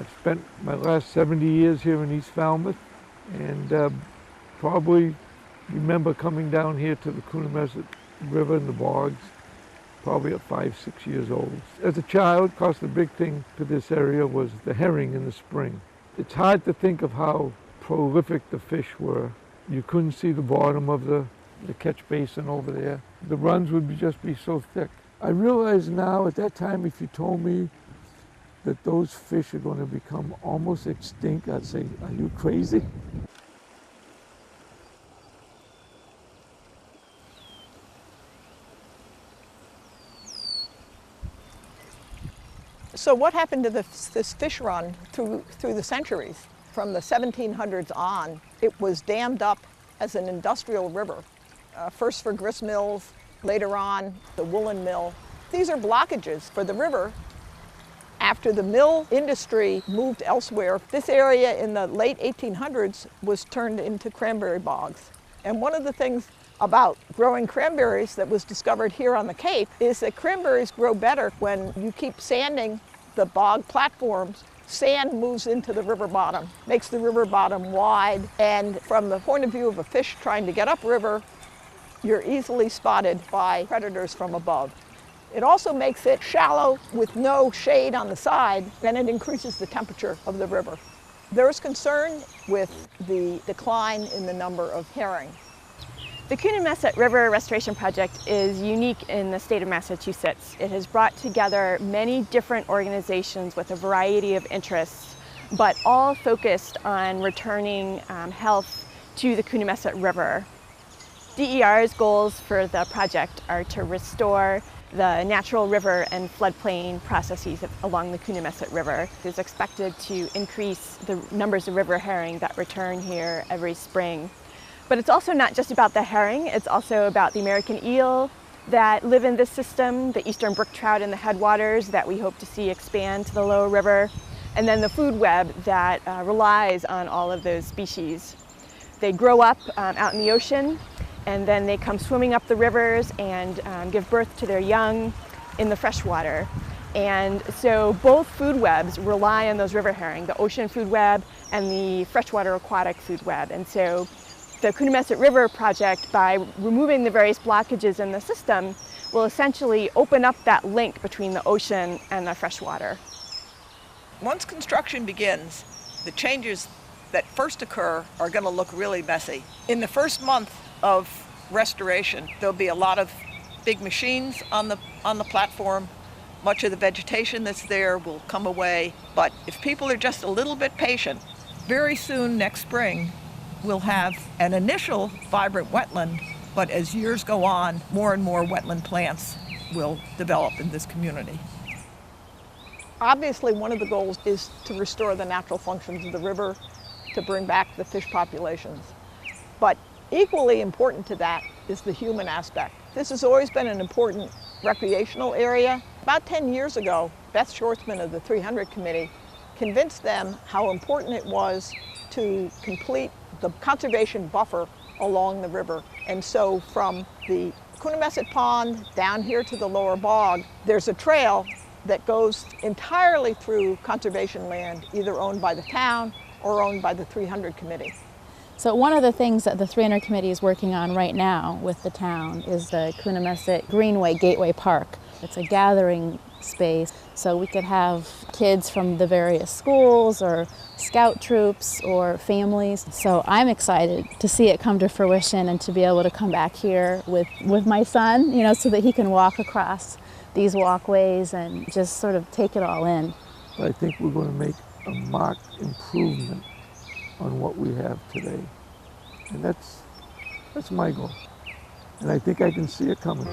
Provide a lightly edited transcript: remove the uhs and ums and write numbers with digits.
I've spent my last 70 years here in East Falmouth, and probably remember coming down here to the Coonamessett River and the bogs, probably at 5, 6 years old. As a child, of course, the big thing to this area was the herring in the spring. It's hard to think of how prolific the fish were. You couldn't see the bottom of the catch basin over there. The runs would just be so thick. I realize now, at that time, if you told me that those fish are going to become almost extinct, I'd say, are you crazy? So what happened to this fish run through the centuries? From the 1700s on, it was dammed up as an industrial river. First for grist mills, later on the woolen mill. These are blockages for the river. After the mill industry moved elsewhere, this area in the late 1800s was turned into cranberry bogs. And one of the things about growing cranberries that was discovered here on the Cape is that cranberries grow better when you keep sanding the bog platforms. Sand moves into the river bottom, makes the river bottom wide, and from the point of view of a fish trying to get upriver, you're easily spotted by predators from above. It also makes it shallow with no shade on the side, and it increases the temperature of the river. There is concern with the decline in the number of herring. The Coonamessett River Restoration Project is unique in the state of Massachusetts. It has brought together many different organizations with a variety of interests, but all focused on returning health to the Coonamessett River. DER's goals for the project are to restore the natural river and floodplain processes along the Coonamessett River. It is expected to increase the numbers of river herring that return here every spring. But it's also not just about the herring, it's also about the American eel that live in this system, the eastern brook trout in the headwaters that we hope to see expand to the lower river, and then the food web that relies on all of those species. They grow up out in the ocean, and then they come swimming up the rivers and give birth to their young in the freshwater. And so both food webs rely on those river herring, the ocean food web and the freshwater aquatic food web. And so the Coonamessett River project, by removing the various blockages in the system, will essentially open up that link between the ocean and the freshwater. Once construction begins, the changes that first occur are going to look really messy. In the first month of restoration, there'll be a lot of big machines on the platform. Much of the vegetation that's there will come away, but if people are just a little bit patient, very soon next spring, we'll have an initial vibrant wetland, but as years go on, more and more wetland plants will develop in this community. Obviously, one of the goals is to restore the natural functions of the river, to bring back the fish populations. But equally important to that is the human aspect. This has always been an important recreational area. About 10 years ago, Beth Schwartzman of the 300 Committee convinced them how important it was to complete the conservation buffer along the river. And so from the Coonamessett Pond down here to the lower bog, there's a trail that goes entirely through conservation land, either owned by the town or owned by the 300 Committee. So one of the things that the 300 Committee is working on right now with the town is the Coonamessett Greenway Gateway Park. It's a gathering space, so we could have kids from the various schools or scout troops or families. So I'm excited to see it come to fruition and to be able to come back here with my son, you know, so that he can walk across these walkways and just sort of take it all in. I think we're going to make a marked improvement on what we have today. And that's my goal. And I think I can see it coming.